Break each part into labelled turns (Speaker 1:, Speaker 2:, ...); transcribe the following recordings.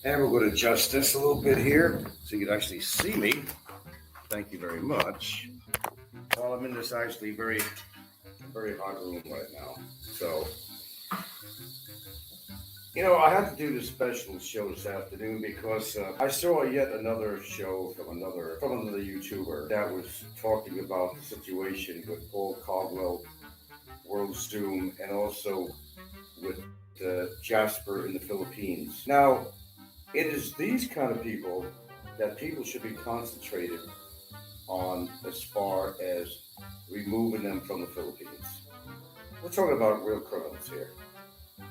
Speaker 1: And we're going to adjust this a little bit here so you can actually see me. Thank you very much. Well, I'm in this actually very hot room right now. So, I had to do this special show this afternoon because I saw yet another show from another YouTuber that was talking about the situation with Paul Caldwell, World Zoom, and also with Jasper in the Philippines. Now, it is these kind of people that people should be concentrated on as far as removing them from the Philippines. We're talking about real criminals here,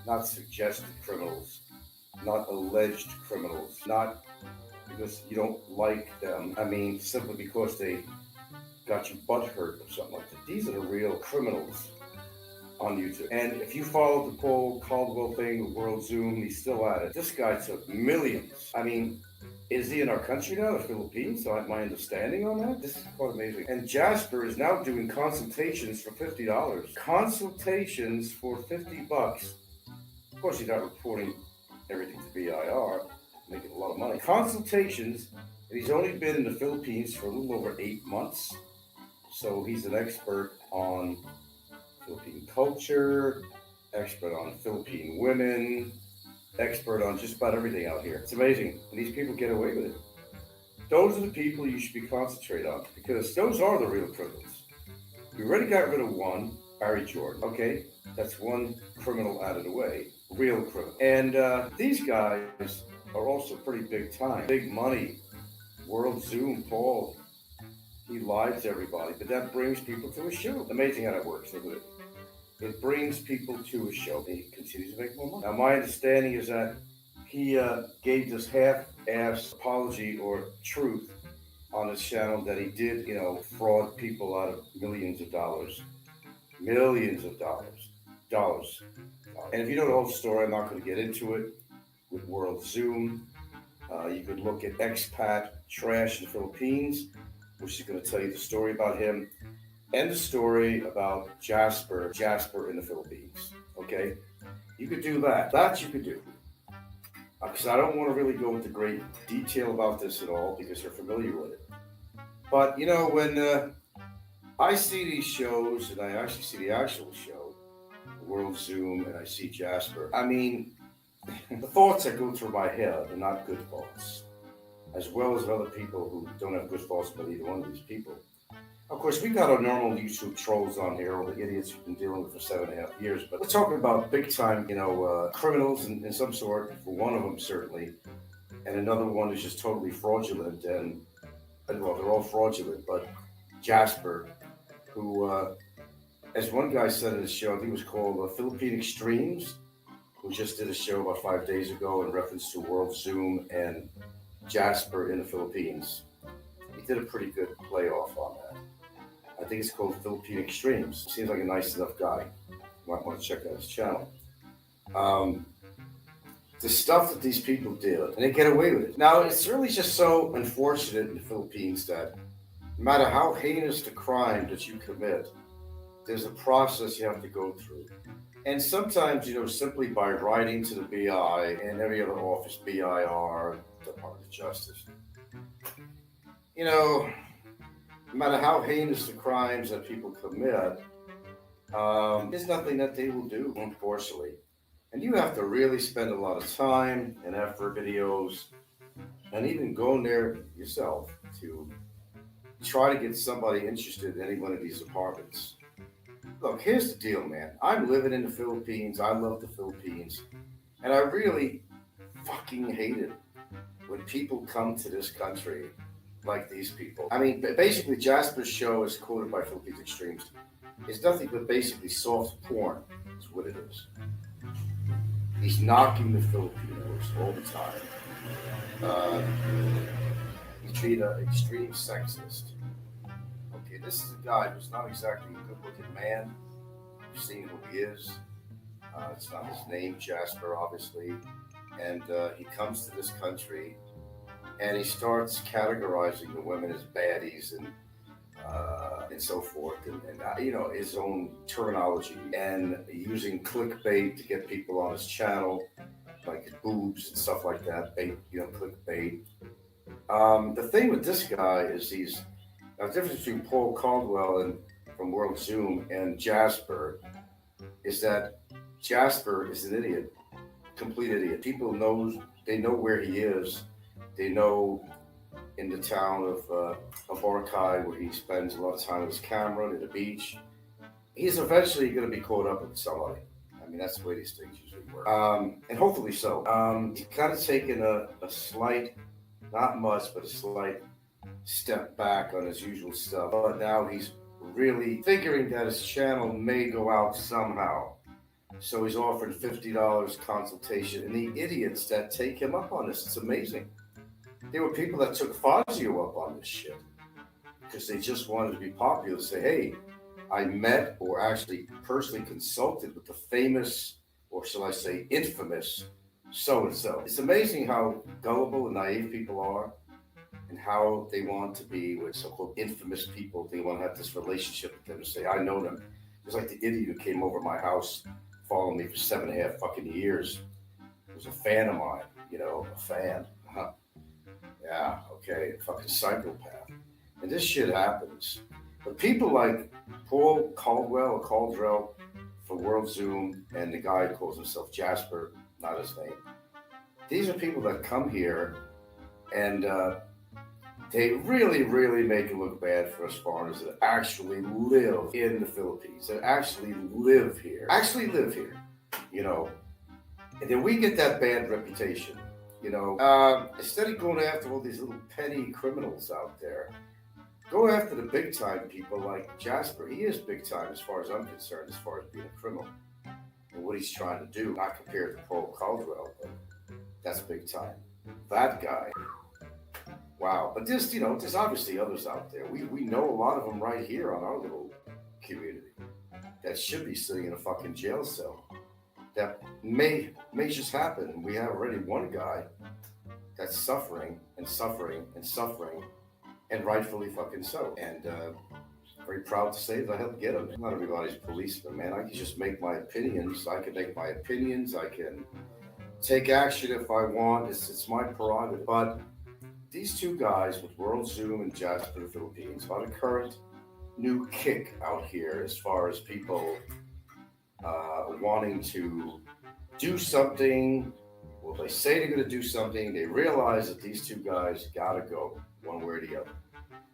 Speaker 1: not suggested criminals, not alleged criminals, not because you don't like them. I mean, simply because they got you butt hurt or something like that. These are the real criminals on YouTube. And if you followed the Paul Caldwell thing with World Zoom, he's still at it. This guy took millions. I mean, is he in our country now, the Philippines? So I have my understanding on that. This is quite amazing. And Jasper is now doing consultations for $50. Consultations for $50. Of course, he's not reporting everything to BIR, making a lot of money. Consultations, and he's only been in the Philippines for a little over 8 months. So he's an expert on Philippine culture, expert on Philippine women, expert on just about everything out here. It's amazing. And these people get away with it. Those are the people you should be concentrated on because those are the real criminals. We already got rid of one, Barry Jordan. Okay, that's one criminal out of the way, real criminal. And these guys are also pretty big time, big money. World Zoom, Paul, he lied to everybody, but that brings people to a show. Amazing how that works, isn't it? It brings people to a show. He continues to make more money. Now, my understanding is that he gave this half-ass apology or truth on his channel that he did, fraud people out of millions of dollars. Millions of dollars. And if you know the whole story, I'm not going to get into it with World Zoom. You could look at Expat Trash in the Philippines, which is going to tell you the story about him and the story about Jasper in the Philippines. Okay? You could do that. That you could do. Because I don't want to really go into great detail about this at all because you're familiar with it. But, when I see these shows and I actually see the actual show, World Zoom, and I see Jasper, I mean, the thoughts that go through my head are not good thoughts, as well as other people who don't have good thoughts about either one of these people. Of course, we got our normal YouTube trolls on here, all the idiots we've been dealing with for 7.5 years, but we're talking about big time, criminals in some sort, for one of them certainly, and another one is just totally fraudulent, and well, they're all fraudulent, but Jasper, who, as one guy said in his show, I think it was called Philippine Extremes, who just did a show about 5 days ago in reference to World Zoom and Jasper in the Philippines. He did a pretty good playoff on that. I think it's called Philippine Extremes. Seems like a nice enough guy. You might want to check out his channel. The stuff that these people did, and they get away with it. Now, it's really just so unfortunate in the Philippines that no matter how heinous the crime that you commit, there's a process you have to go through. And sometimes, simply by writing to the BI and every other office, BIR, Department of Justice, no matter how heinous the crimes that people commit, there's nothing that they will do, unfortunately. And you have to really spend a lot of time and effort, videos, and even going there yourself to try to get somebody interested in any one of these apartments. Look, here's the deal, man. I'm living in the Philippines. I love the Philippines. And I really fucking hate it when people come to this country like these people. I mean, basically, Jasper's show is quoted by Philippines Extremes. It's nothing but basically soft porn, is what it is. He's knocking the Filipinos all the time. He's being an extreme sexist. Okay, this is a guy who's not exactly a good-looking man. You've seen who he is. It's not his name, Jasper, obviously. And he comes to this country and he starts categorizing the women as baddies and so forth, and his own terminology, and using clickbait to get people on his channel. like his boobs and stuff like that. Bait, clickbait. The thing with this guy is the difference between Paul Caldwell and from World Zoom and Jasper is that Jasper is an idiot, complete idiot. People they know where he is. They know in the town of Boracay where he spends a lot of time with his camera at the beach. He's eventually going to be caught up with somebody. I mean, that's the way these things usually work. And hopefully so. He's kind of taken a slight, not much, but a slight step back on his usual stuff. But now he's really figuring that his channel may go out somehow. So he's offering $50 consultation. And the idiots that take him up on this, it's amazing. There were people that took Fazio up on this shit because they just wanted to be popular. To say, hey, I met or actually personally consulted with the famous, or shall I say, infamous so-and-so. It's amazing how gullible and naive people are and how they want to be with so-called infamous people. They want to have this relationship with them and say, I know them. It's like the idiot who came over my house, following me for 7.5 fucking years. He was a fan of mine, a fan. Huh? Yeah, okay, fucking psychopath. And this shit happens. But people like Paul Caldwell or Caldrell for World Zoom and the guy who calls himself Jasper, not his name. These are people that come here and they really, really make it look bad for us foreigners that actually live in the Philippines, that actually live here, And then we get that bad reputation. Instead of going after all these little petty criminals out there, go after the big time people like Jasper. He is big time as far as I'm concerned, as far as being a criminal and what he's trying to do. Not compared to Paul Caldwell, but that's big time. That guy. Wow. But there's obviously others out there. We know a lot of them right here on our little community that should be sitting in a fucking jail cell. That may just happen. We have already one guy that's suffering and suffering and suffering, and rightfully fucking so. And very proud to say that I helped get him. Not everybody's a policeman, man. I can just make my opinions. I can make my opinions. I can take action if I want. It's my prerogative. But these two guys with World Zoom and Jasper, the Philippines, are the current new kick out here as far as people wanting to do something. Well, they say they're going to do something. They realize that these two guys got to go one way or the other.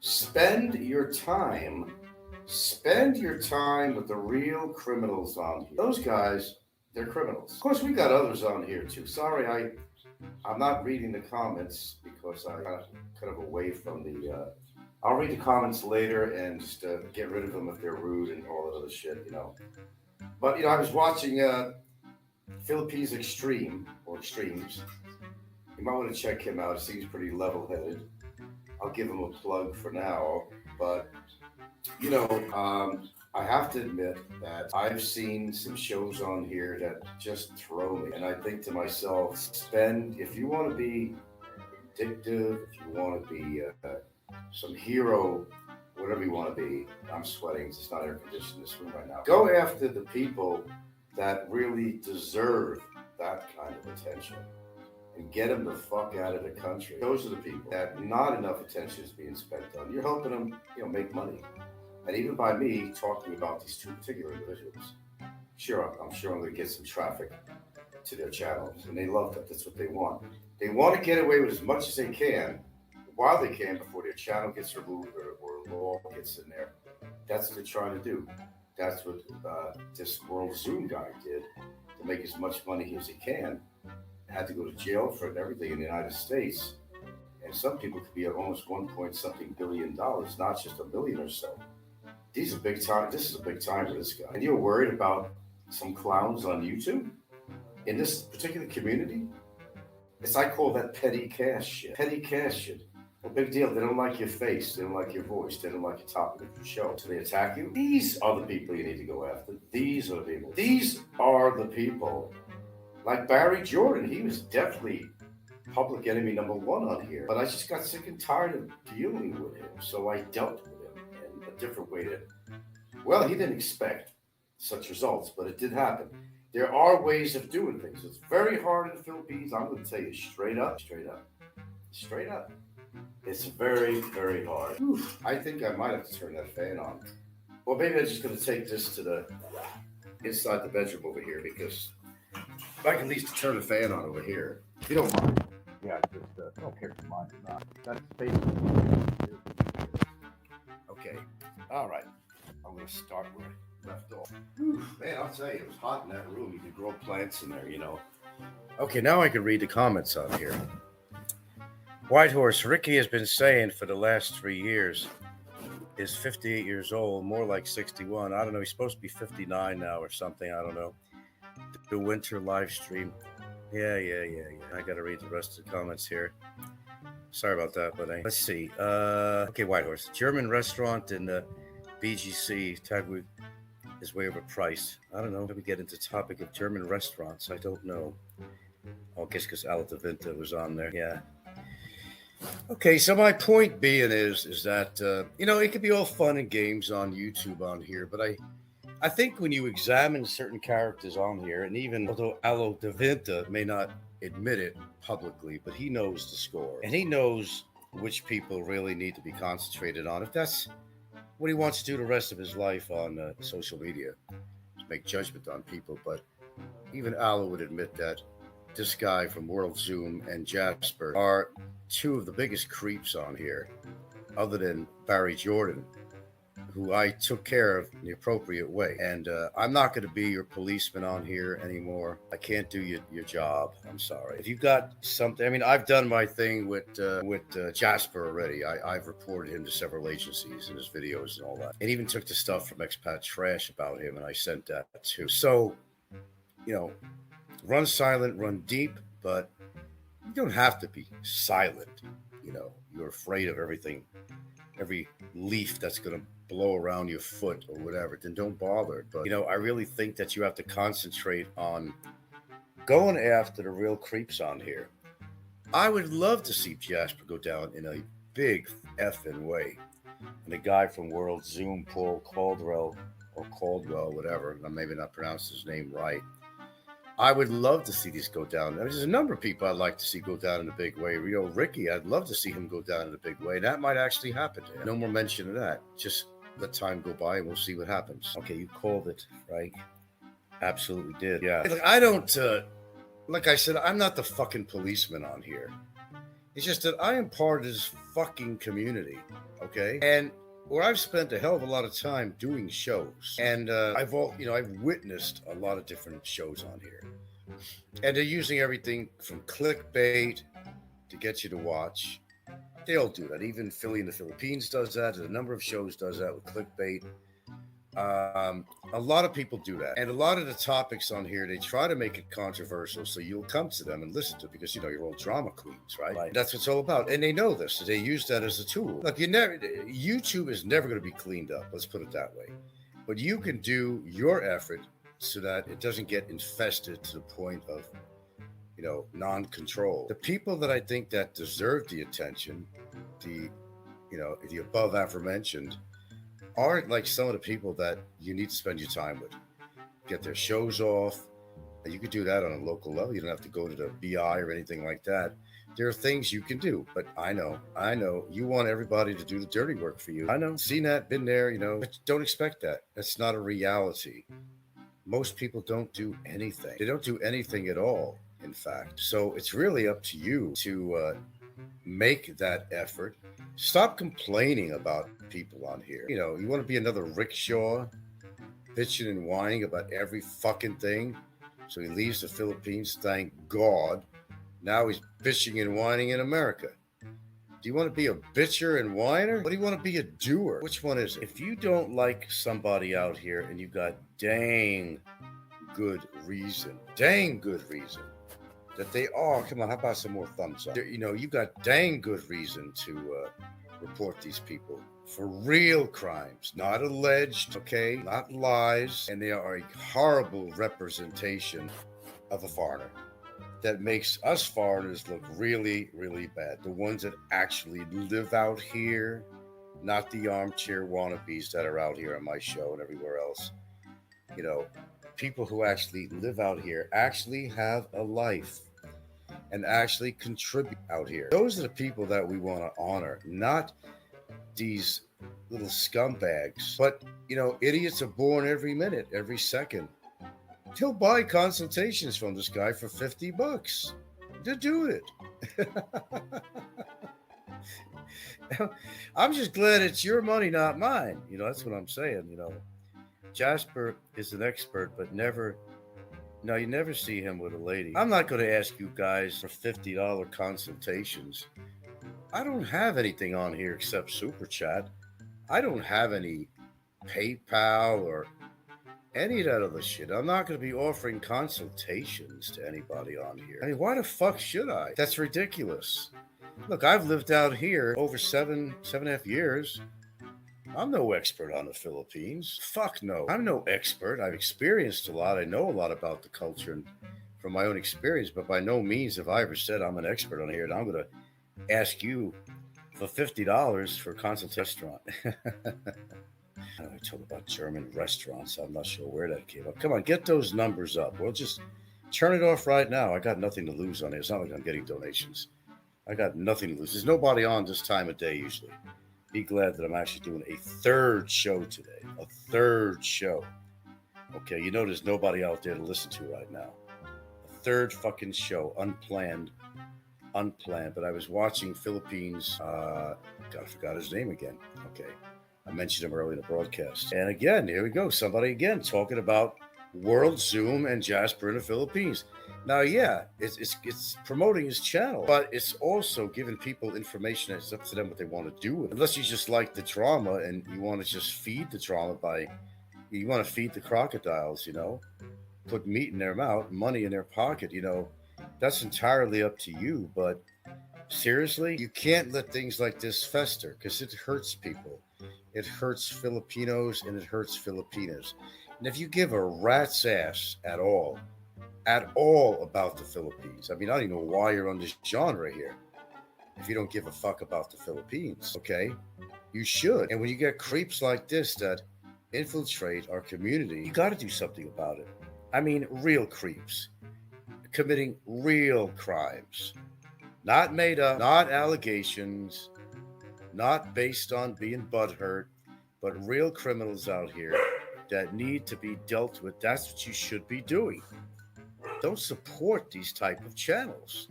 Speaker 1: Spend your time with the real criminals on here. Those guys, they're criminals. Of course, we got others on here too. Sorry, I'm not reading the comments because I got kind of away from the. I'll read the comments later and just get rid of them if they're rude and all that other shit, But I was watching Philippines Extreme or Extremes. You might want to check him out. He seems pretty level-headed. I'll give him a plug for now. But I have to admit that I've seen some shows on here that just throw me. And I think to myself, if you want to be addictive, if you want to be some hero, whatever you want to be, I'm sweating. It's not air conditioned in this room right now. Go after the people that really deserve that kind of attention and get them the fuck out of the country. Those are the people that not enough attention is being spent on. You're helping them, make money. And even by me talking about these two particular individuals, I'm sure I'm going to get some traffic to their channels, and they love that. That's what they want. They want to get away with as much as they can while they can before their channel gets removed or law gets in there. That's what they're trying to do. That's what this World Zoom guy did to make as much money as he can. Had to go to jail for it and everything in the United States. And some people could be at almost $1.something billion, not just $1 billion or so. These are big time. This is a big time for this guy. And you're worried about some clowns on YouTube in this particular community? I call that petty cash shit. Petty cash shit. Well, big deal. They don't like your face. They don't like your voice. They don't like your topic of your show. So they attack you. These are the people you need to go after. These are the people. These are the people. Like Barry Jordan, he was definitely public enemy number one on here. But I just got sick and tired of dealing with him. So I dealt with him in a different way. Well, he didn't expect such results, but it did happen. There are ways of doing things. It's very hard in the Philippines. I'm going to tell you straight up. It's very, very hard. Whew. I think I might have to turn that fan on. Or maybe I'm just going to take this to the inside the bedroom over here because I can at least turn the fan on over here. If you don't mind. Yeah, I don't care if you mind or not. That's basically okay. All right. I'm going to start where I left off. Whew, man, I'll tell you, it was hot in that room. You could grow plants in there, you know. Okay, now I can read the comments on here. Whitehorse, Ricky has been saying for the last 3 years is 58 years old, more like 61. I don't know. He's supposed to be 59 now or something. I don't know. The winter live stream. Yeah. I got to read the rest of the comments here. Sorry about that, but let's see. Okay, Whitehorse. German restaurant in the BGC, Tagwood, is way overpriced. I don't know. Let me get into the topic of German restaurants. I don't know. Oh, I guess because Alta Vinta was on there. Yeah. Okay, so my point being is that it could be all fun and games on YouTube on here, but I think when you examine certain characters on here, and even although Alta Vinta may not admit it publicly, but he knows the score, and he knows which people really need to be concentrated on. If that's what he wants to do the rest of his life on social media, to make judgment on people, but even Aloe would admit that this guy from World Zoom and Jasper are two of the biggest creeps on here, other than Barry Jordan, who I took care of in the appropriate way. And I'm not going to be your policeman on here anymore. I can't do your job. I'm sorry. If you've got something, I mean, I've done my thing with Jasper already. I've reported him to several agencies in his videos and all that. And even took the stuff from Expat Trash about him, and I sent that too. So, run silent, run deep, but you don't have to be silent. You're afraid of everything, every leaf that's going to blow around your foot or whatever, then don't bother. But, I really think that you have to concentrate on going after the real creeps on here. I would love to see Jasper go down in a big effing way. And the guy from World Zoom, Paul Caldwell, whatever, I'm maybe not pronouncing his name right. I would love to see these go down. There's a number of people I'd like to see go down in a big way. Ricky, I'd love to see him go down in a big way. That might actually happen to him. No more mention of that. Just let time go by and we'll see what happens. Okay, you called it, right? Absolutely did. Yeah. Look, I don't, like I said, I'm not the fucking policeman on here. It's just that I am part of this fucking community, okay? And where I've spent a hell of a lot of time doing shows, and I've witnessed a lot of different shows on here, and they're using everything from clickbait to get you to watch. They all do that. Even Philly in the Philippines does that. A number of shows does that with clickbait. A lot of people do that, and a lot of the topics on here, they try to make it controversial, so you'll come to them and listen to it because you're all drama queens, right? That's what it's all about, and they know this, so they use that as a tool. Look, YouTube is never going to be cleaned up. Let's put it that way. But you can do your effort so that it doesn't get infested to the point of, non-control. The people that I think that deserve the attention, the above aforementioned, aren't like some of the people that you need to spend your time with. Get their shows off. And you could do that on a local level. You don't have to go to the BI or anything like that. There are things you can do, but I know you want everybody to do the dirty work for you. I know, seen that, been there, but don't expect that. That's not a reality. Most people don't do anything. They don't do anything at all, in fact. So it's really up to you to make that effort. Stop complaining about people on here. You want to be another rickshaw, bitching and whining about every fucking thing. So he leaves the Philippines, thank God. Now he's bitching and whining in America. Do you want to be a bitcher and whiner? Or do you want to be a doer? Which one is it? If you don't like somebody out here and you've got dang good reason that they are, come on, how about some more thumbs up? You've got dang good reason to report these people for real crimes, not alleged, okay, not lies, and they are a horrible representation of a foreigner that makes us foreigners look really, really bad. The ones that actually live out here, not the armchair wannabes that are out here on my show and everywhere else.
Speaker 2: people who actually live out here actually have a life and actually contribute out here. Those are the people that we want to honor, not these little scumbags. But, idiots are born every minute, every second. He'll buy consultations from this guy for $50. To do it. I'm just glad it's your money, not mine. That's what I'm saying. Jasper is an expert, but never. No, you never see him with a lady. I'm not going to ask you guys for $50 consultations. I don't have anything on here except Super Chat. I don't have any PayPal or any of that other shit. I'm not going to be offering consultations to anybody on here. I mean, why the fuck should I? That's ridiculous. Look, I've lived out here over seven and a half years. I'm no expert on the Philippines. Fuck no. I'm no expert. I've experienced a lot. I know a lot about the culture and from my own experience, but by no means have I ever said I'm an expert on here and I'm going to ask you for $50 for a consultation restaurant. I talk about German restaurants. I'm not sure where that came up. Come on, get those numbers up. We'll just turn it off right now. I got nothing to lose on it. It's not like I'm getting donations. I got nothing to lose. There's nobody on this time of day usually. Be glad that I'm actually doing a third show today. A third show. Okay, there's nobody out there to listen to right now. A third fucking show, unplanned. But I was watching Philippines. God, I forgot his name again. Okay, I mentioned him earlier in the broadcast. And again, here we go. Somebody again talking about World Zoom and Jasper in the Philippines. Now, yeah, it's promoting his channel, but it's also giving people information. It's up to them what they want to do with it. Unless you just like the drama and you want to just feed the drama you want to feed the crocodiles, put meat in their mouth, money in their pocket, that's entirely up to you. But seriously, you can't let things like this fester because it hurts people. It hurts Filipinos and it hurts Filipinas. And if you give a rat's ass at all about the Philippines, I mean, I don't even know why you're on this genre here. If you don't give a fuck about the Philippines, okay? You should. And when you get creeps like this that infiltrate our community, you got to do something about it. I mean, real creeps committing real crimes, not made up, not allegations, not based on being butthurt, but real criminals out here that need to be dealt with. That's what you should be doing. Don't support these type of channels.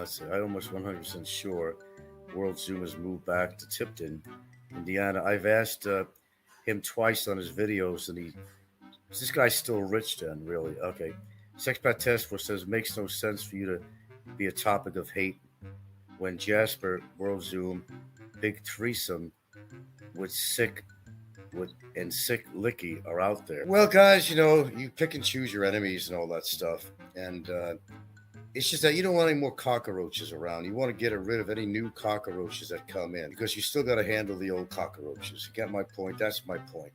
Speaker 2: So I'm almost 100% sure World Zoom has moved back to Tipton, Indiana. I've asked him twice on his videos, and this guy's still rich then, really. Okay. Sexpat Task Force says, makes no sense for you to be a topic of hate when Jasper, World Zoom, Big Threesome Sick Licky are out there. Well, guys, you pick and choose your enemies and all that stuff. And it's just that you don't want any more cockroaches around. You want to get rid of any new cockroaches that come in because you still got to handle the old cockroaches. You get my point? That's my point.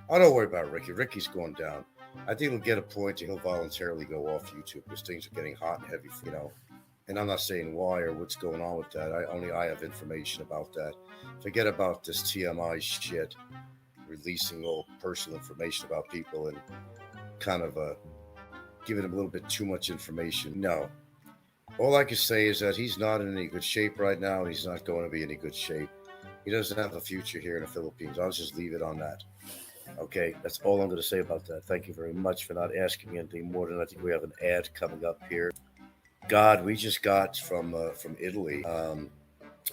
Speaker 2: Oh, don't worry about Ricky. Ricky's going down. I think he'll get a point and he'll voluntarily go off YouTube because things are getting hot and heavy, And I'm not saying why or what's going on with that. I have information about that. Forget about this TMI shit, releasing all personal information about people and kind of giving them a little bit too much information. No. All I can say is that he's not in any good shape right now, and he's not going to be in any good shape. He doesn't have a future here in the Philippines. I'll just leave it on that. Okay, that's all I'm going to say about that. Thank you very much for not asking me anything more than I think we have an ad coming up here. God, we just got from Italy.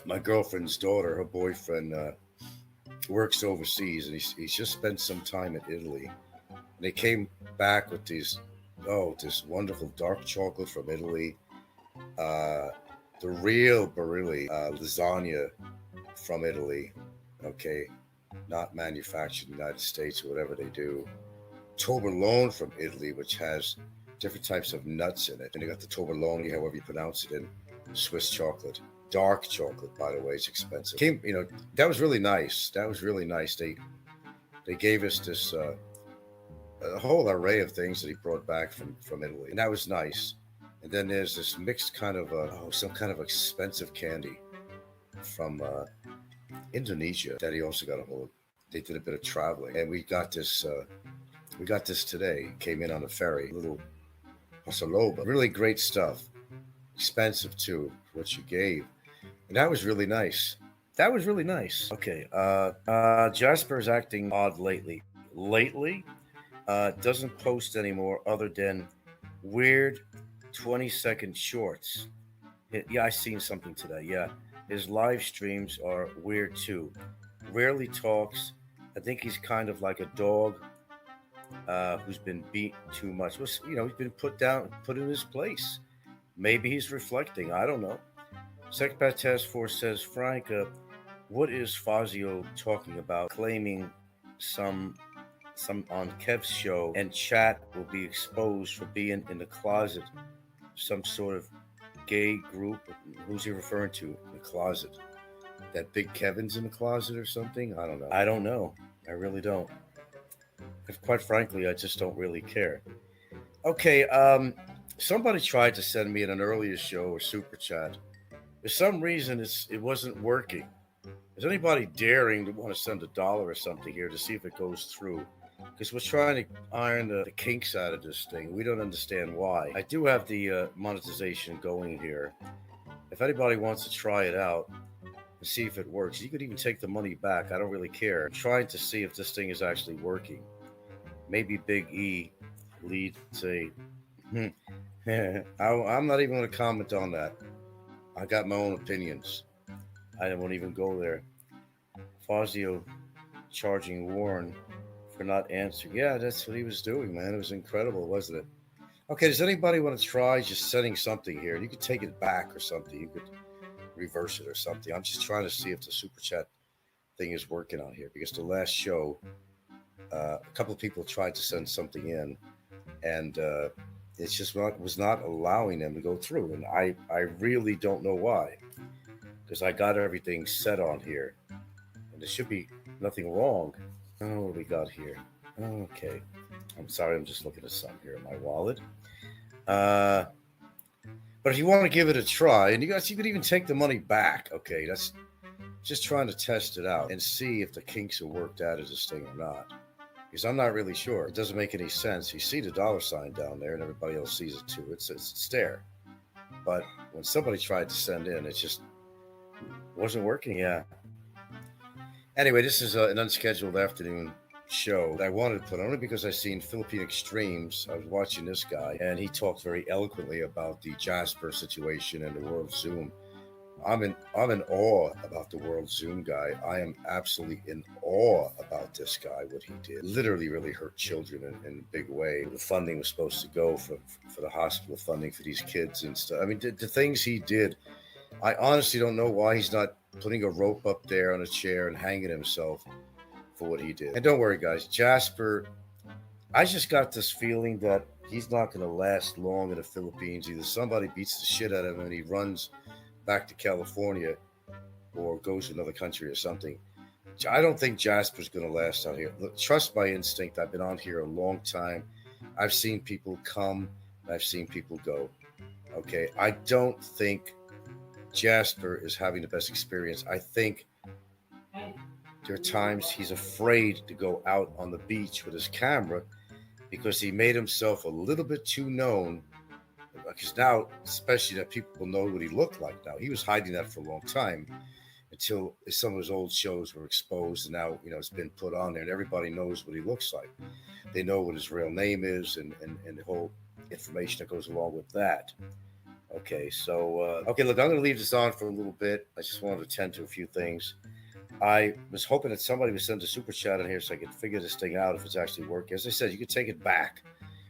Speaker 2: My girlfriend's daughter, her boyfriend works overseas, and he's just spent some time in Italy. And they came back with this wonderful dark chocolate from Italy, the real Barilli lasagna from Italy. Okay, not manufactured in the United States or whatever they do. Toblerone from Italy, which has different types of nuts in it. And they got the Toblerone, however you pronounce it, in Swiss chocolate. Dark chocolate, by the way, it's expensive. That was really nice. They gave us this a whole array of things that he brought back from Italy, and that was nice. And then there's this mixed kind of some kind of expensive candy from Indonesia that he also got a hold of. They did a bit of traveling, and we got this We got this today. Came in on a ferry. A little Hasaloba. Really great stuff. Expensive too, for what you gave. And that was really nice. That was really nice. Okay. Jasper's acting odd lately. Lately, doesn't post anymore other than weird 20-second shorts. Yeah, I seen something today. Yeah. His live streams are weird too. Rarely talks. I think he's kind of like a dog who's been beat too much. Was he's been put down, put in his place. Maybe he's reflecting. I don't know. Secbat Task Force says, Frank, what is Fazio talking about? Claiming some on Kev's show and chat will be exposed for being in the closet. Some sort of gay group. Who's he referring to? The closet. That Big Kevin's in the closet or something? I don't know. I don't know. I really don't. Quite frankly, I just don't really care. Okay, somebody tried to send me in an earlier show a super chat. For some reason, it wasn't working. Is anybody daring to want to send $1 or something here to see if it goes through? Because we're trying to iron the kinks out of this thing. We don't understand why. I do have the monetization going here. If anybody wants to try it out and see if it works, you could even take the money back. I don't really care. I'm trying to see if this thing is actually working. Maybe Big E lead say, I'm not even going to comment on that. I got my own opinions. I won't even go there. Fazio charging Warren for not answering. Yeah, that's what he was doing, man. It was incredible, wasn't it? Okay, does anybody want to try just sending something here? You could take it back or something. You could reverse it or something. I'm just trying to see if the super chat thing is working on here because the last show, a couple of people tried to send something in, and it's just was not allowing them to go through, and I really don't know why, because I got everything set on here, and there should be nothing wrong. Oh, what do we got here? Okay, I'm sorry, I'm just looking at something here in my wallet. But if you want to give it a try, and you could even take the money back. Okay, that's just trying to test it out and see if the kinks are worked out of this thing or not. Because I'm not really sure. It doesn't make any sense. You see the $ down there, and everybody else sees it too. It's there. But when somebody tried to send in, it just wasn't working. Yeah. Anyway, this is an unscheduled afternoon show that I wanted to put on it because I seen Philippine Extremes. I was watching this guy, and he talked very eloquently about the JASPER situation and the World Zoom. I'm in awe about the World Zoom guy. I am absolutely in awe about this guy. What he did literally really hurt children in a big way. The funding was supposed to go for the hospital funding for these kids and stuff. I mean, the things he did. I honestly don't know why he's not putting a rope up there on a chair and hanging himself for what he did. And don't worry, guys. Jasper, I just got this feeling that he's not going to last long in the Philippines. Either somebody beats the shit out of him and he runs back to California or goes to another country or something. I don't think Jasper's going to last out here. Look, trust my instinct. I've been on here a long time. I've seen people come. I've seen people go. Okay. I don't think Jasper is having the best experience. I think there are times he's afraid to go out on the beach with his camera because he made himself a little bit too known. Because now, especially that people know what he looked like now. He was hiding that for a long time until some of his old shows were exposed, and now it's been put on there, and everybody knows what he looks like. They know what his real name is, and the whole information that goes along with that. Okay, so look, I'm going to leave this on for a little bit. I just wanted to tend to a few things. I was hoping that somebody would send a super chat in here so I could figure this thing out if it's actually working. As I said, you could take it back.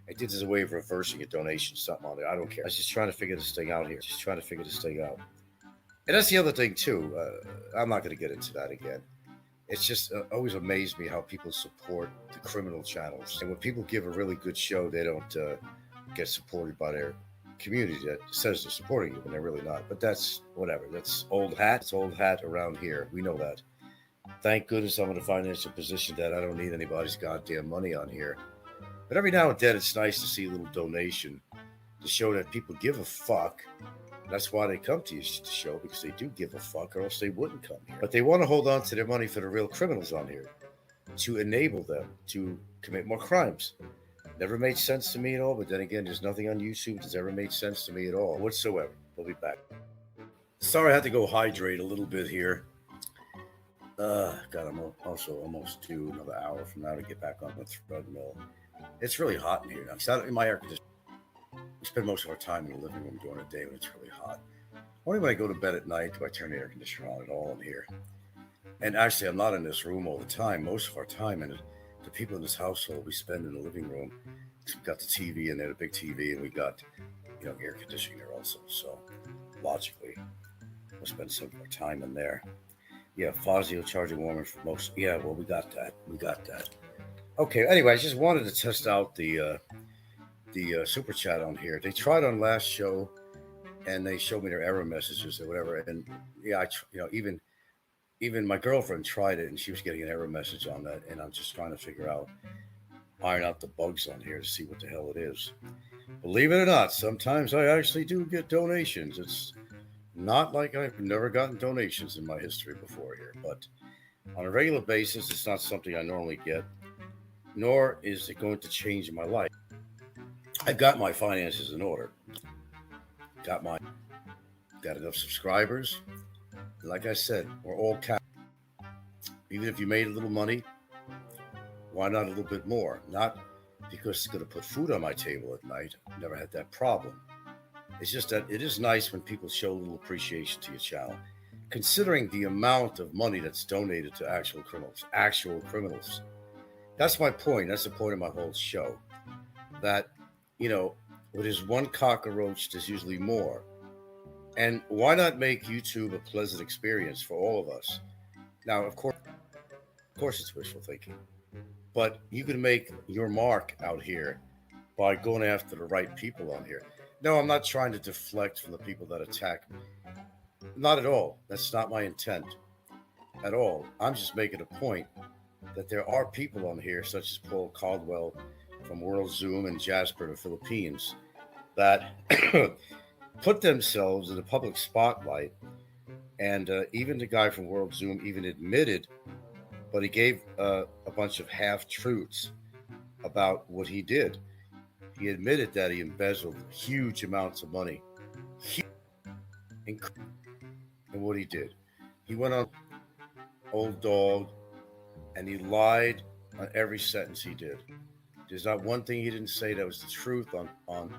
Speaker 2: I did this as a way of reversing a donation, something on there. I don't care. I was just trying to figure this thing out here. And that's the other thing, too. I'm not going to get into that again. It's just always amazed me how people support the criminal channels. And when people give a really good show, they don't get supported by their community that says they're supporting you when they're really not. But that's whatever. That's old hat. It's old hat around here. We know that. Thank goodness I'm in a financial position that I don't need anybody's goddamn money on here. But every now and then, it's nice to see a little donation to show that people give a fuck. That's why they come to your show, because they do give a fuck, or else they wouldn't come here. But they want to hold on to their money for the real criminals on here. to enable them to commit more crimes. Never made sense to me at all. But then again, there's nothing on YouTube that's ever made sense to me at all whatsoever. We'll be back. Sorry, I had to go hydrate a little bit here. God, I'm also almost due another hour from now to get back on the treadmill. It's really hot in here now. It's not in my air conditioning. We spend most of our time in the living room during the day when it's really hot. Only when I go to bed at night do I turn the air conditioner on at all in here. And actually, I'm not in this room all the time. Most of our time, and the people in this household, we spend in the living room. We've got the TV in there, the big TV, and we got, air conditioning there also. So logically, we'll spend some of our time in there. Yeah, Fazio charging warmer for most. Yeah, well, we got that. Okay. Anyway, I just wanted to test out the super chat on here. They tried on last show, and they showed me their error messages or whatever. And yeah, even my girlfriend tried it, and she was getting an error message on that. And I'm just trying to iron out the bugs on here to see what the hell it is. Believe it or not, sometimes I actually do get donations. It's not like I've never gotten donations in my history before here, but on a regular basis, it's not something I normally get, nor is it going to change my life. I've got my finances in order. Got enough subscribers. Like I said, we're all capped. Even if you made a little money, why not a little bit more? Not because it's going to put food on my table at night. I've never had that problem. It's just that it is nice when people show a little appreciation to your channel, considering the amount of money that's donated to actual criminals. That's my point. That's the point of my whole show. That, with his one cockroach, there's usually more. And why not make YouTube a pleasant experience for all of us? Now, of course, it's wishful thinking. But you can make your mark out here by going after the right people on here. No, I'm not trying to deflect from the people that attack me. Not at all. That's not my intent at all. I'm just making a point that there are people on here, such as Paul Caldwell from World Zoom and JASPER in the Philippines, that put themselves in the public spotlight. And even the guy from World Zoom even admitted, but he gave a bunch of half-truths about what he did. He admitted that he embezzled huge amounts of money. And what he did, he went on old dog, and he lied on every sentence he did. There's not one thing he didn't say that was the truth on.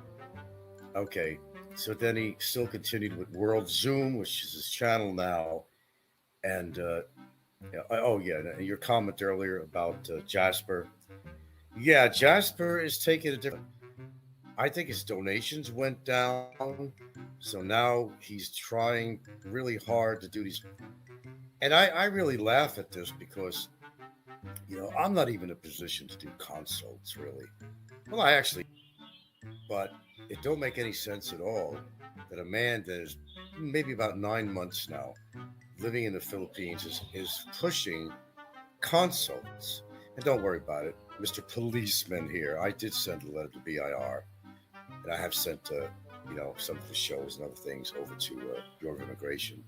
Speaker 2: Okay, so then he still continued with World Zoom, which is his channel now, and your comment earlier about JASPER. Yeah, JASPER is taking a different. I think his donations went down, so now he's trying really hard to do these. And I really laugh at this because, I'm not even in a position to do consults, really. Well, I actually, but it don't make any sense at all that a man that is maybe about 9 months now living in the Philippines is pushing consults. And don't worry about it, Mr. Policeman here. I did send a letter to BIR, and I have sent, some of the shows and other things over to Bureau of Immigration.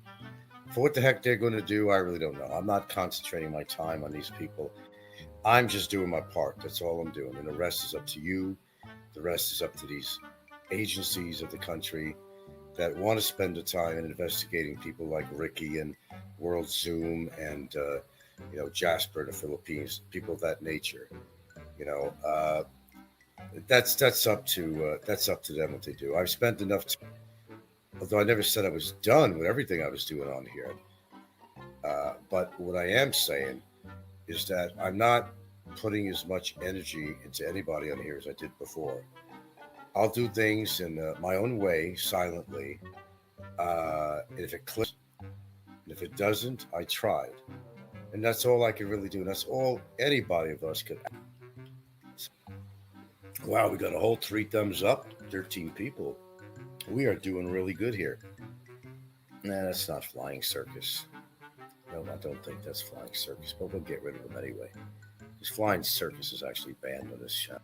Speaker 2: For what the heck they're going to do, I really don't know. I'm not concentrating my time on these people. I'm just doing my part. That's all I'm doing. And the rest is up to you. The rest is up to these agencies of the country that want to spend the time in investigating people like Ricky and World Zoom and JASPER in the Philippines, people of that nature. That's up to them what they do. I've spent enough time, although I never said I was done with everything I was doing on here. But what I am saying is that I'm not putting as much energy into anybody on here as I did before. I'll do things in my own way, silently. And if it clicks, and if it doesn't, I tried. And that's all I can really do. And that's all anybody of us could. Wow, we got a whole 3 thumbs up, 13 people. We are doing really good here. Nah, that's not Flying Circus. No, I don't think that's Flying Circus, but we'll get rid of them anyway. Because Flying Circus is actually banned on this channel.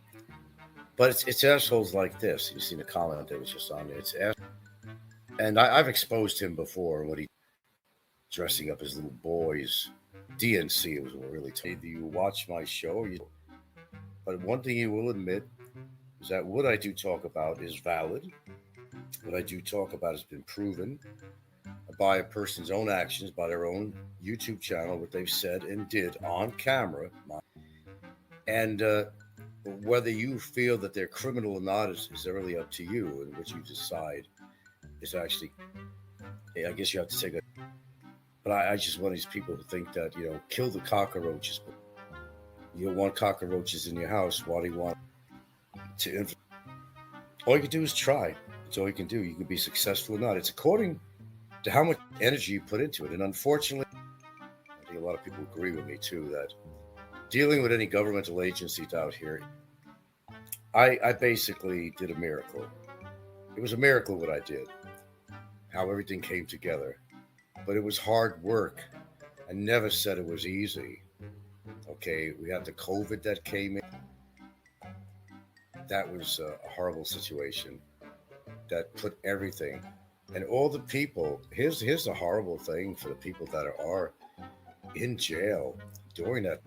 Speaker 2: But it's assholes like this. You've seen the comment that was just on there. It's assholes. And I've exposed him before. dressing up as little boys. DNC, it was really tough. Do you watch my show? But one thing you will admit is that what I do talk about is valid. What I do talk about has been proven by a person's own actions, by their own YouTube channel, what they've said and did on camera. And whether you feel that they're criminal or not is really up to you, and what you decide is actually, I guess you have to take a. But I just one of these people who think that, kill the cockroaches. But you don't want cockroaches in your house. Why do you want to? All you can do is try. That's all you can do. You can be successful or not. It's according to how much energy you put into it. And unfortunately, I think a lot of people agree with me too that dealing with any governmental agencies out here, I basically did a miracle. It was a miracle what I did, how everything came together. But it was hard work. I never said it was easy. Okay, we had the COVID that came in. That was a horrible situation that put everything and all the people. Here's the horrible thing for the people that are in jail during that.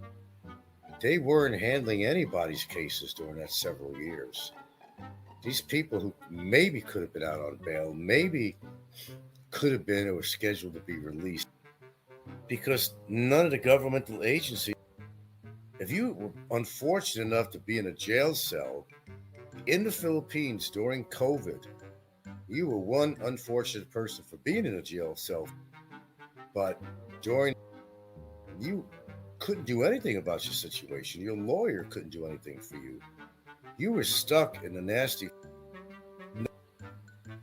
Speaker 2: They weren't handling anybody's cases during that several years. These people who maybe could have been out on bail, maybe could have been or were scheduled to be released, because none of the governmental agencies. If you were unfortunate enough to be in a jail cell in the Philippines during COVID, you were one unfortunate person for being in a jail cell. But during, you couldn't do anything about your situation. Your lawyer couldn't do anything for you. You were stuck in the nasty.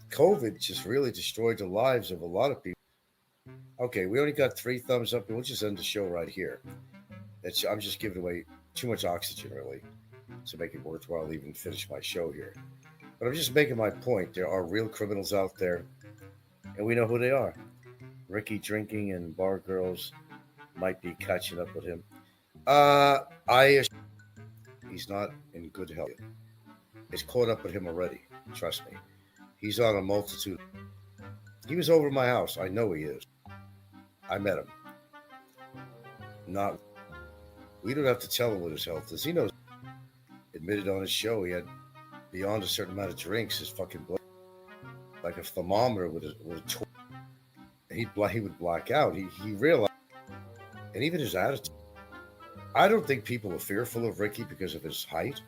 Speaker 2: COVID just really destroyed the lives of a lot of people. Okay, we only got 3 thumbs up, and we'll just end the show right here. I'm just giving away too much oxygen, really, to make it worthwhile even finish my show here. But I'm just making my point. There are real criminals out there, and we know who they are. Ricky drinking and bar girls might be catching up with him. He's not in good health. It's caught up with him already. Trust me. He's on a multitude. He was over at my house. I know he is. I met him. Not. We don't have to tell him what his health is. He knows. Admitted on his show he had beyond a certain amount of drinks. His fucking blood, like a thermometer with a he would black out. He realized, and even his attitude. I don't think people are fearful of Ricky because of his height.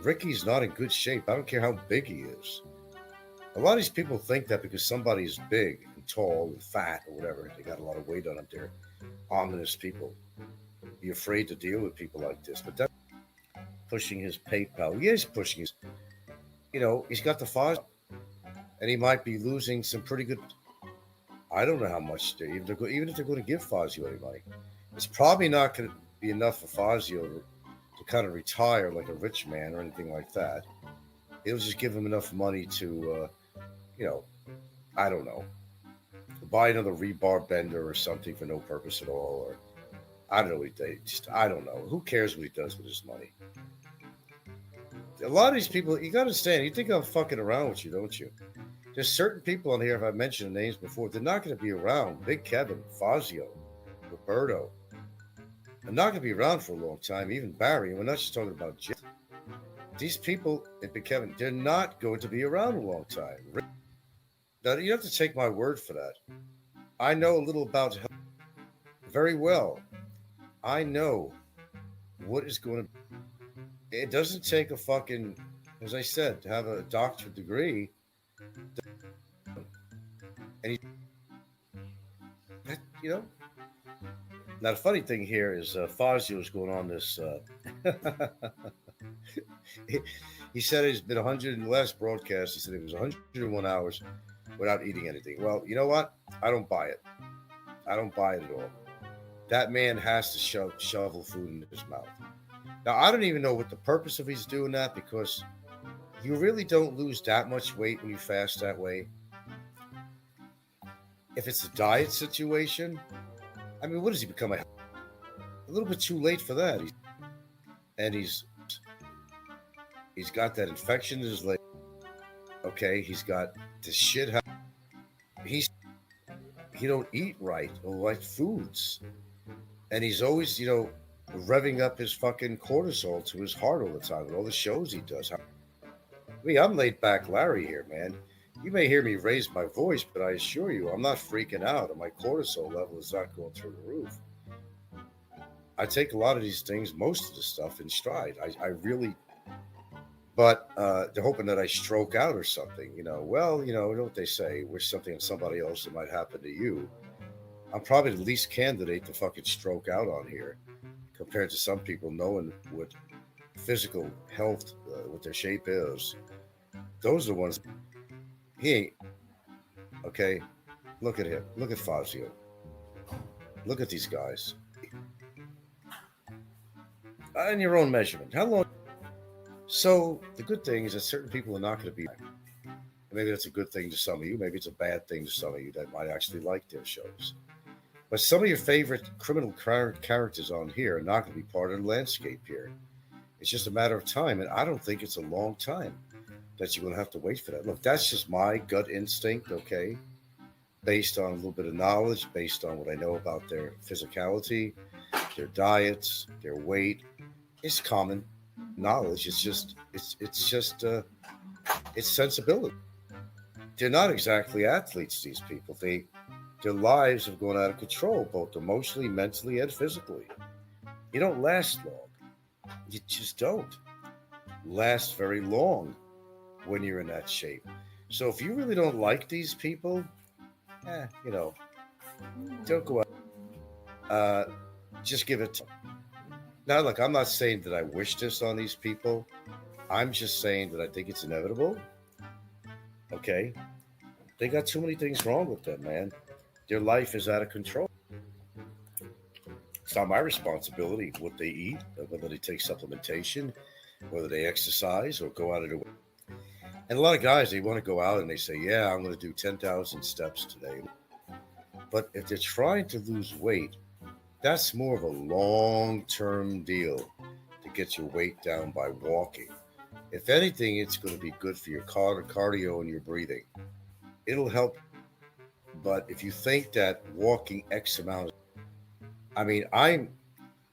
Speaker 2: Ricky's not in good shape. I don't care how big he is. A lot of these people think that because somebody is big and tall and fat or whatever, they got a lot of weight on them. They're ominous people. Be afraid to deal with people like this. But that's pushing his PayPal. He is pushing his. He's got the FOS, and he might be losing some pretty good. I don't know how much even if they're going to give Fazio any money, it's probably not going to be enough for Fazio to kind of retire like a rich man or anything like that. It'll just give him enough money to, I don't know, buy another rebar bender or something for no purpose at all, or I don't know. I don't know. Who cares what he does with his money? A lot of these people, you got to understand. You think I'm fucking around with you, don't you? There's certain people on here, if I mentioned the names before, they're not going to be around. Big Kevin, Fazio, Roberto. They're not going to be around for a long time. Even Barry. And we're not just talking about Jim. These people, Big Kevin, they're not going to be around a long time. Now, you have to take my word for that. I know a little about health very well. I know what is going to. It doesn't take a fucking, as I said, to have a doctorate degree. And Now the funny thing here is Fazio is going on this. He said it's been 100 in the last broadcast. He said it was 101 hours without eating anything. Well, you know what? I don't buy it. I don't buy it at all. That man has to shovel food in his mouth. Now, I don't even know what the purpose of he's doing that, because you really don't lose that much weight when you fast that way. If it's a diet situation, I mean, what does he become? A little bit too late for that. He's got that infection in his leg. Okay, he's got this shit. He he don't eat right or right foods, and he's always, revving up his fucking cortisol to his heart all the time with all the shows he does. I'm laid back Larry here, man. You may hear me raise my voice, but I assure you, I'm not freaking out, and my cortisol level is not going through the roof. I take a lot of these things, most of the stuff, in stride. I really, but they're hoping that I stroke out or something. Well, you know what they say: wish something on somebody else that might happen to you. I'm probably the least candidate to fucking stroke out on here, compared to some people knowing what physical health, what their shape is. Those are the ones. He ain't okay. Look at him. Look at Fazio. Look at these guys. In your own measurement, how long? So the good thing is that certain people are not going to be. Maybe that's a good thing to some of you. Maybe it's a bad thing to some of you that might actually like their shows. But some of your favorite criminal characters on here are not going to be part of the landscape here. It's just a matter of time, and I don't think it's a long time that you're going to have to wait for that. Look, that's just my gut instinct, okay? Based on a little bit of knowledge, based on what I know about their physicality, their diets, their weight. It's common knowledge. It's sensibility. They're not exactly athletes, these people. Their lives have gone out of control, both emotionally, mentally, and physically. You don't last long. You just don't last very long when you're in that shape. So if you really don't like these people, don't go out. Uh, just give it. Now, look, I'm not saying that I wish this on these people. I'm just saying that I think it's inevitable. Okay, they got too many things wrong with them, man. Their life is out of control. It's not my responsibility what they eat, whether they take supplementation, whether they exercise or go out of their way. And a lot of guys, they want to go out and they say, yeah, I'm going to do 10,000 steps today. But if they're trying to lose weight, that's more of a long-term deal to get your weight down by walking. If anything, it's going to be good for your cardio and your breathing. It'll help. But if you think that walking X amount, I'm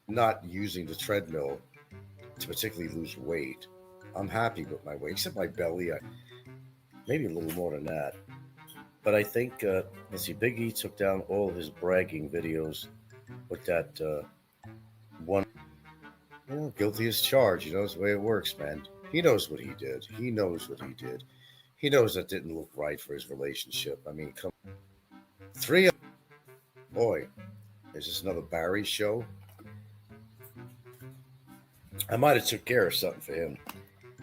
Speaker 2: not using the treadmill to particularly lose weight. I'm happy with my weight, except my belly. Maybe a little more than that. But I think, let's see, Big E took down all of his bragging videos with that one. Guilty as charged. You know, it's the way it works, man. He knows what he did. He knows what he did. He knows that didn't look right for his relationship. Come. Three. Boy, is this another Barry show? I might have took care of something for him.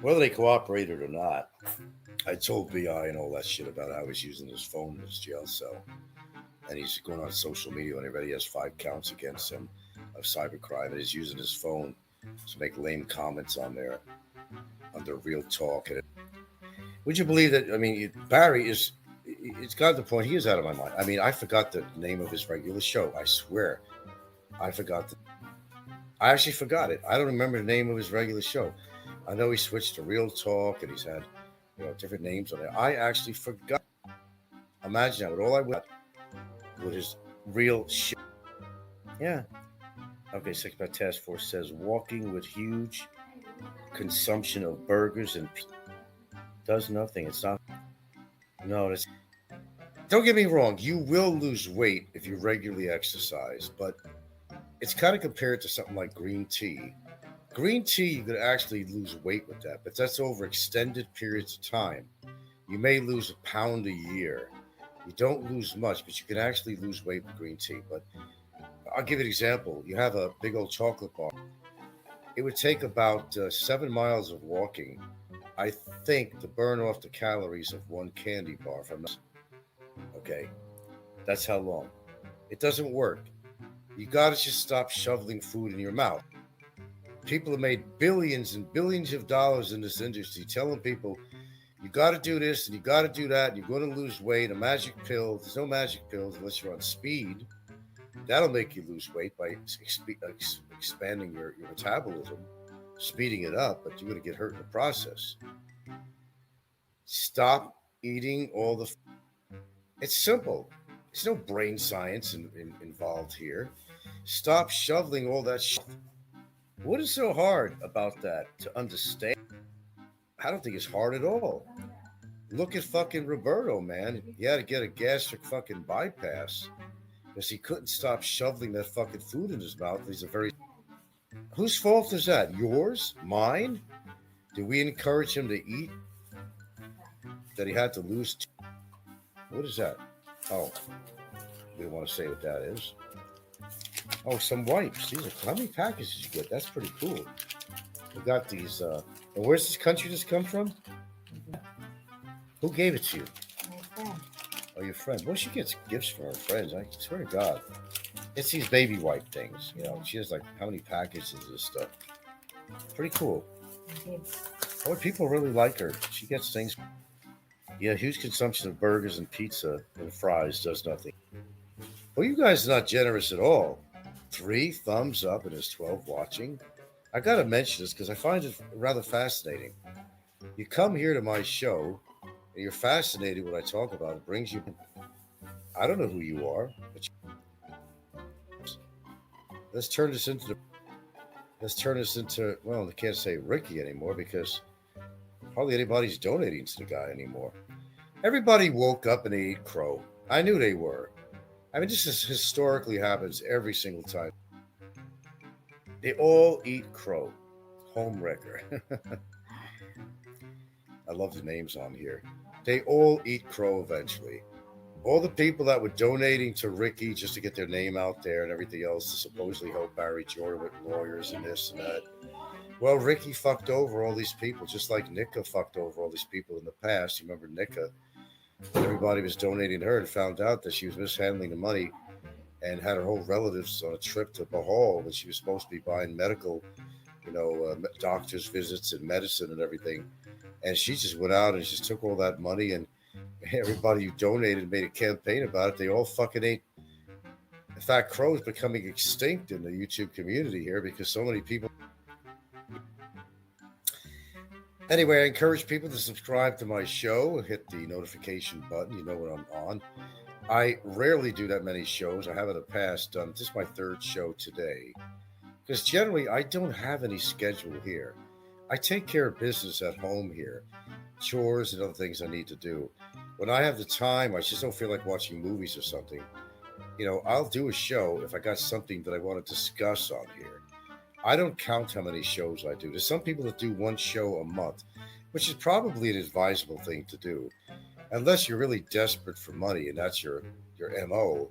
Speaker 2: Whether they cooperated or not, I told BI and all that shit about how he's using his phone in his jail cell. And he's going on social media and everybody has 5 counts against him of cybercrime. And he's using his phone to make lame comments on there under real talk. And would you believe that? Barry is, it's got to the point he is out of my mind. I forgot the name of his regular show. I swear. I actually forgot it. I don't remember the name of his regular show. I know he switched to Real Talk and he's had different names on there. I actually forgot. Imagine that with all I would with his real shit. Yeah. Okay, Six Pack Task Force says walking with huge consumption of burgers and does nothing. It's not. No, it's. Don't get me wrong. You will lose weight if you regularly exercise, but it's kind of compared to something like green tea. Green tea, you could actually lose weight with that, but that's over extended periods of time. You may lose a pound a year. You don't lose much, but you can actually lose weight with green tea. But I'll give you an example. You have a big old chocolate bar. It would take about 7 miles of walking, I think, to burn off the calories of one candy bar. If I'm not okay, that's how long. It doesn't work. You got to just stop shoveling food in your mouth. People have made billions and billions of dollars in this industry telling people you got to do this and you got to do that and you're going to lose weight. A magic pill. There's no magic pills unless you're on speed. That'll make you lose weight by expanding your metabolism, speeding it up, but you're going to get hurt in the process. Stop eating all the. It's simple. There's no brain science involved here. Stop shoveling all that shit. What is so hard about that to understand? I don't think it's hard at all. Look at fucking Roberto, man. He had to get a gastric fucking bypass because he couldn't stop shoveling that fucking food in his mouth. He's a very. Whose fault is that? Yours? Mine? Did we encourage him to eat? That he had to lose? What is that? Oh, we don't want to say what that is. Oh, some wipes. These are how many packages you get? That's pretty cool. We got these. And where's this country this come from? Who gave it to you?
Speaker 3: My friend.
Speaker 2: Oh, your friend. Well, she gets gifts from her friends. I swear to God. It's these baby wipe things. You know, she has like how many packages of this stuff. Pretty cool. Oh, people really like her. She gets things. Yeah, huge consumption of burgers and pizza and fries does nothing. Well, you guys are not generous at all. 3 thumbs up and there's 12 watching. I gotta mention this because I find it rather fascinating. You come here to my show and you're fascinated with what I talk about. It brings you. I don't know who you are, but let's turn this into. Well, I can't say Ricky anymore because hardly anybody's donating to the guy anymore. Everybody woke up and they ate crow. I knew they were. I mean, this is historically happens every single time. They all eat crow. Home wrecker. I love the names on here. They all eat crow eventually. All the people that were donating to Ricky just to get their name out there and everything else to supposedly help Barry Jordan with lawyers and this and that. Well, Ricky fucked over all these people, just like Nika fucked over all these people in the past. You remember Nika? Everybody was donating to her and found out that she was mishandling the money and had her whole relatives on a trip to Bahal when she was supposed to be buying medical, doctor's visits and medicine and everything. And she just went out and just took all that money, and everybody who donated made a campaign about it. They all fucking ate. In fact, crow is becoming extinct in the YouTube community here because so many people. Anyway, I encourage people to subscribe to my show, hit the notification button. You know when I'm on. I rarely do that many shows. I have in the past done. This is my 3rd show today. Because generally, I don't have any schedule here. I take care of business at home here, chores and other things I need to do. When I have the time, I just don't feel like watching movies or something. I'll do a show if I got something that I want to discuss on here. I don't count how many shows I do. There's some people that do 1 show a month, which is probably an advisable thing to do. Unless you're really desperate for money and that's your MO,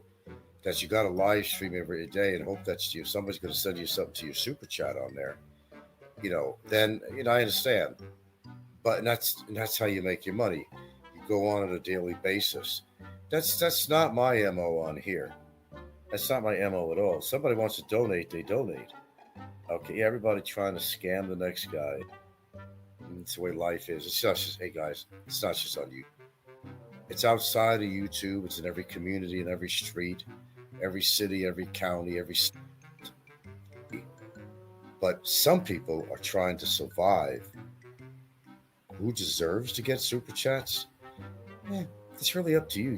Speaker 2: that you got to live stream every day and hope that somebody's going to send you something to your super chat on there. Then I understand. But that's how you make your money. You go on a daily basis. That's not my MO on here. That's not my MO at all. Somebody wants to donate, they donate. Okay, everybody trying to scam the next guy. It's the way life is. It's not just, hey guys, it's not just on you. It's outside of YouTube. It's in every community, in every street, every city, every county, every state. But some people are trying to survive. Who deserves to get super chats? It's really up to you.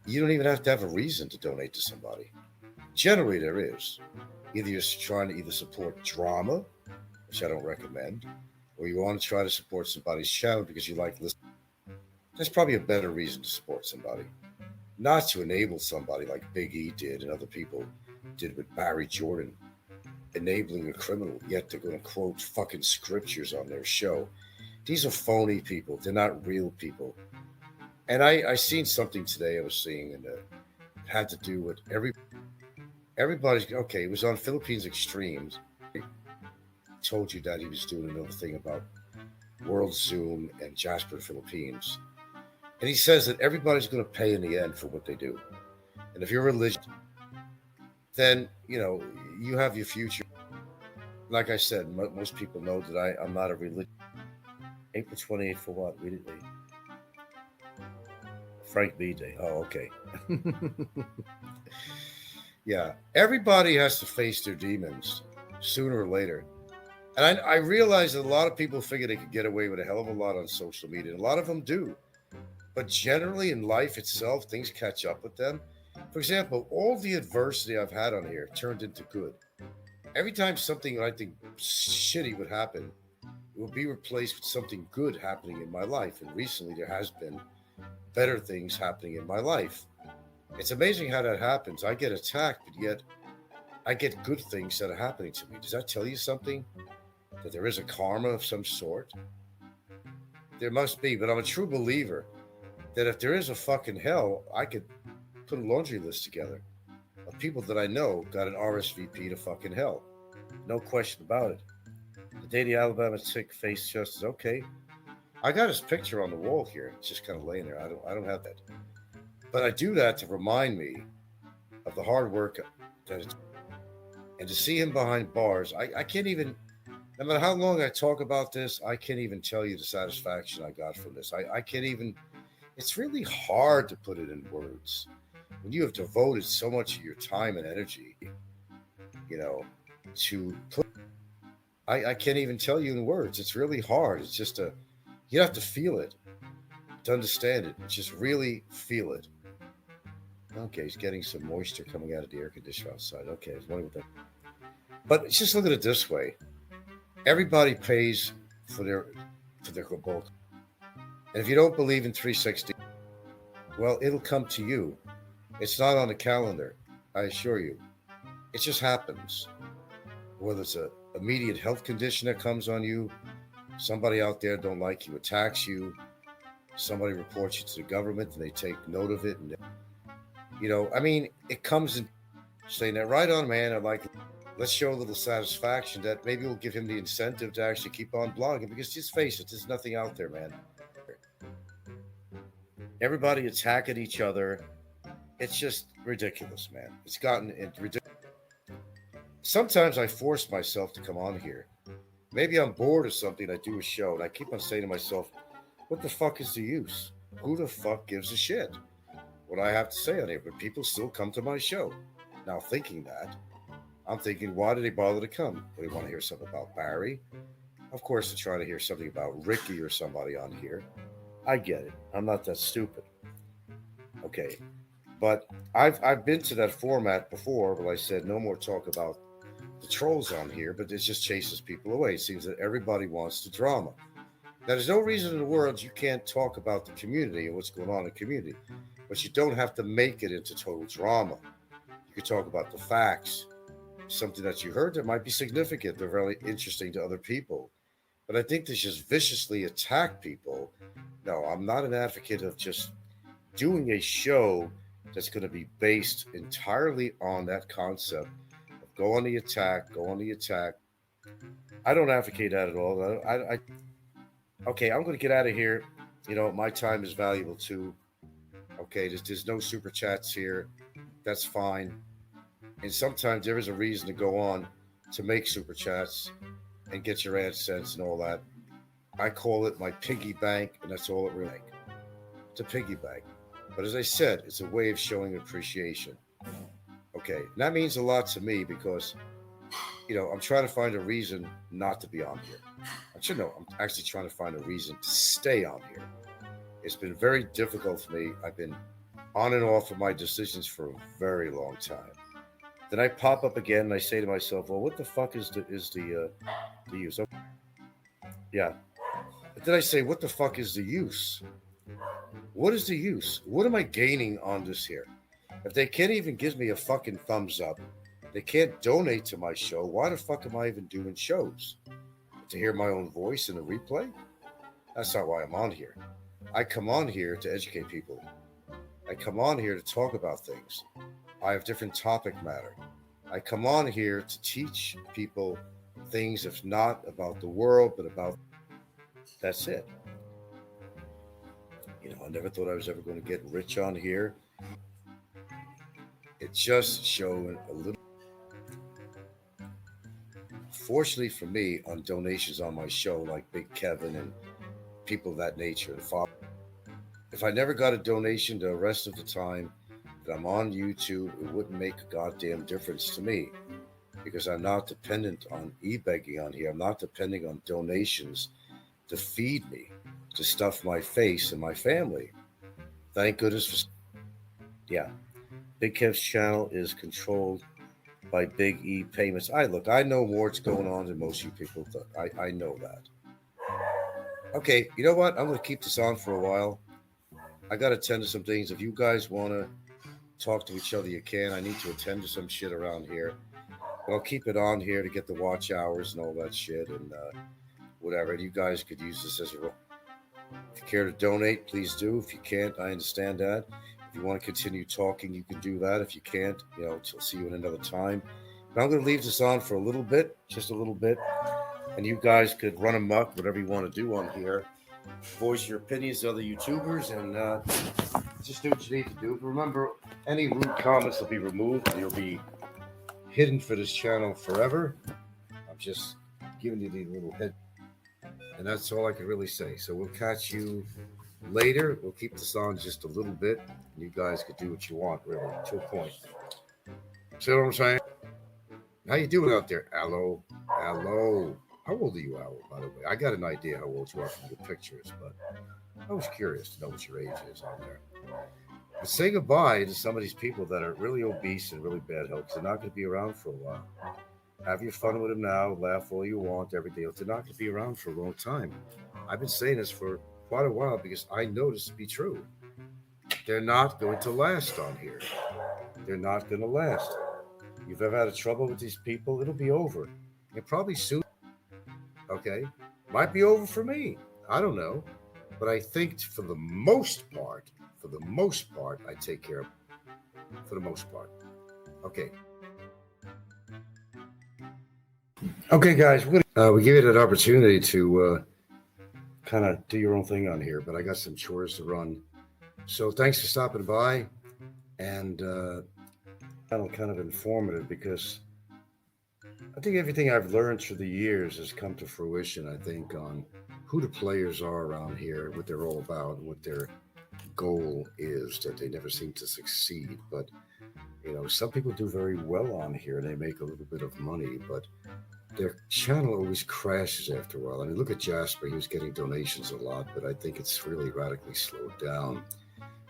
Speaker 2: You don't even have to have a reason to donate to somebody. Generally, there is. Either you're trying to support drama, which I don't recommend, or you want to try to support somebody's channel because you like listening. That's probably a better reason to support somebody. Not to enable somebody like Big E did and other people did with Barry Jordan, enabling a criminal, yet they're going to quote fucking scriptures on their show. These are phony people. They're not real people. And I seen something today I was seeing, and it had to do with everybody's, okay, it was on Philippines Extremes. I told you that he was doing another thing about World Zoom and JASPER Philippines. And he says that everybody's going to pay in the end for what they do. And if you're religious, then, you have your future. Like I said, most people know that I'm not a religious. April 28th for what? We didn't. Frank B. Day. Oh, okay. Yeah. Everybody has to face their demons sooner or later. And I realize that a lot of people figure they could get away with a hell of a lot on social media. And a lot of them do. But generally in life itself, things catch up with them. For example, all the adversity I've had on here turned into good. Every time something I think shitty would happen, it will be replaced with something good happening in my life. And recently there has been better things happening in my life. It's amazing how that happens. I get attacked, but yet I get good things that are happening to me. Does that tell you something? That there is a karma of some sort? There must be, but I'm a true believer that if there is a fucking hell, I could put a laundry list together of people that I know got an RSVP to fucking hell. No question about it. The day the Alabama sick faced justice, okay. I got his picture on the wall here. It's just kind of laying there. I don't have that. But I do that to remind me of the hard work that it's, and to see him behind bars. I can't even, no matter how long I talk about this, I can't even tell you the satisfaction I got from this. I can't even, it's really hard to put it in words. When you have devoted so much of your time and energy, you know, to put, I can't even tell you in words. It's really hard. It's just a, you have to feel it to understand it. Just really feel it. Okay, he's getting some moisture coming out of the air conditioner outside. Okay, I was wondering what that. But just look at it this way: everybody pays for their bulk, and if you don't believe in 360, well, it'll come to you. It's not on the calendar, I assure you. It just happens. Whether it's a immediate health condition that comes on you, somebody out there don't like you, attacks you, somebody reports you to the government, and they take note of it, and I mean, it comes in saying that right on, man. I'd like, let's show a little satisfaction that maybe we'll give him the incentive to actually keep on blogging, because just face it, there's nothing out there, man. Everybody attacking each other. It's just ridiculous, man. It's gotten ridiculous. Sometimes I force myself to come on here. Maybe I'm bored or something. I do a show, and I keep on saying to myself, what the fuck is the use? Who the fuck gives a shit what I have to say on here? But people still come to my show. Now, thinking that, I'm thinking, why do they bother to come? Do they want to hear something about Barry? Of course, they're trying to hear something about Ricky or somebody on here. I get it. I'm not that stupid. Okay. But I've been to that format before where I said no more talk about the trolls on here, but it just chases people away. It seems that everybody wants the drama. Now, there's no reason in the world you can't talk about the community and what's going on in the community, but you don't have to make it into total drama. You can talk about the facts, something that you heard that might be significant. They're very interesting to other people. But I think to just viciously attack people, no, I'm not an advocate of just doing a show that's going to be based entirely on that concept of go on the attack, go on the attack. I don't advocate that at all. Okay, I'm going to get out of here. My time is valuable too. Okay, there's no super chats here. That's fine. And sometimes there is a reason to go on to make super chats and get your AdSense and all that. I call it my piggy bank, and that's all it really is. It's a piggy bank. But as I said, it's a way of showing appreciation. Okay, and that means a lot to me because, I'm trying to find a reason not to be on here. I'm actually trying to find a reason to stay on here. It's been very difficult for me. I've been on and off of my decisions for a very long time. Then I pop up again and I say to myself, well, what the fuck is the use? Okay. Yeah. But then I say, what the fuck is the use? What is the use? What am I gaining on this here? If they can't even give me a fucking thumbs up, they can't donate to my show, why the fuck am I even doing shows? To hear my own voice in a replay? That's not why I'm on here. I come on here to educate people. I come on here to talk about things. I have different topic matter. I come on here to teach people things, if not about the world, but about, that's it. I never thought I was ever going to get rich on here. It's just showing a little. Fortunately for me, on donations on my show, like Big Kevin and people of that nature, if I never got a donation the rest of the time that I'm on YouTube, it wouldn't make a goddamn difference to me because I'm not dependent on e-begging on here. I'm not depending on donations to feed me, to stuff my face and my family. Thank goodness for. Yeah, Big Kev's channel is controlled by Big E Payments. I know more what's going on than most of you people. I know that. Okay, you know what? I'm going to keep this on for a while. I got to attend to some things. If you guys want to talk to each other, you can. I need to attend to some shit around here. But I'll keep it on here to get the watch hours and all that shit and whatever. And you guys could use this as a. If you care to donate, please do. If you can't, I understand that. If you want to continue talking, you can do that. If you can't, I'll see you in another time. But I'm going to leave this on for a little bit, just a little bit. And you guys could run amok, whatever you want to do on here. Voice your opinions to other YouTubers and just do what you need to do. But remember, any rude comments will be removed and you'll be hidden for this channel forever. I'm just giving you the little head. And that's all I can really say. So we'll catch you later. We'll keep this on just a little bit. And you guys could do what you want, really, to a point. See what I'm saying? How you doing out there? Hello. How old are you, Owl, by the way? I got an idea how old you are from your pictures, but I was curious to know what your age is on there. But say goodbye to some of these people that are really obese and really bad health. They're not going to be around for a while. Have your fun with them now. Laugh all you want every day. They're not going to be around for a long time. I've been saying this for quite a while because I know this to be true. They're not going to last on here. They're not going to last. You've ever had a trouble with these people, it'll be over. And probably soon. Okay? Might be over for me. I don't know. But I think for the most part, I take care of them. For the most part. Okay. Okay, guys, we give you that opportunity to kind of do your own thing on here, but I got some chores to run. So thanks for stopping by, and kind of informative because I think everything I've learned through the years has come to fruition, I think, on who the players are around here, what they're all about, and what their goal is, that they never seem to succeed. But, some people do very well on here, and they make a little bit of money, but their channel always crashes after a while. I mean, look at Jasper. He was getting donations a lot, but I think it's really radically slowed down.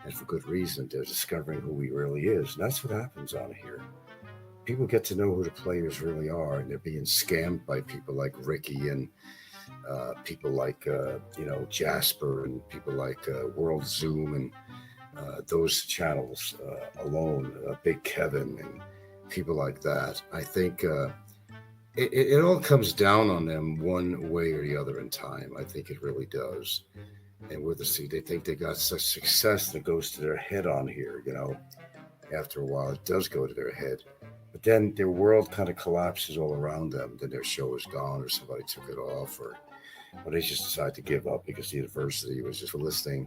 Speaker 2: And for good reason. They're discovering who he really is. And that's what happens on here. People get to know who the players really are, and they're being scammed by people like Ricky and people like, Jasper and people like World Zoom and those channels alone, Big Kevin and people like that. I think it all comes down on them one way or the other in time. I think it really does. And with they think they got such success that goes to their head on here, After a while, it does go to their head. But then their world kind of collapses all around them. Then their show is gone, or somebody took it off, or they just decide to give up because the university was just listening.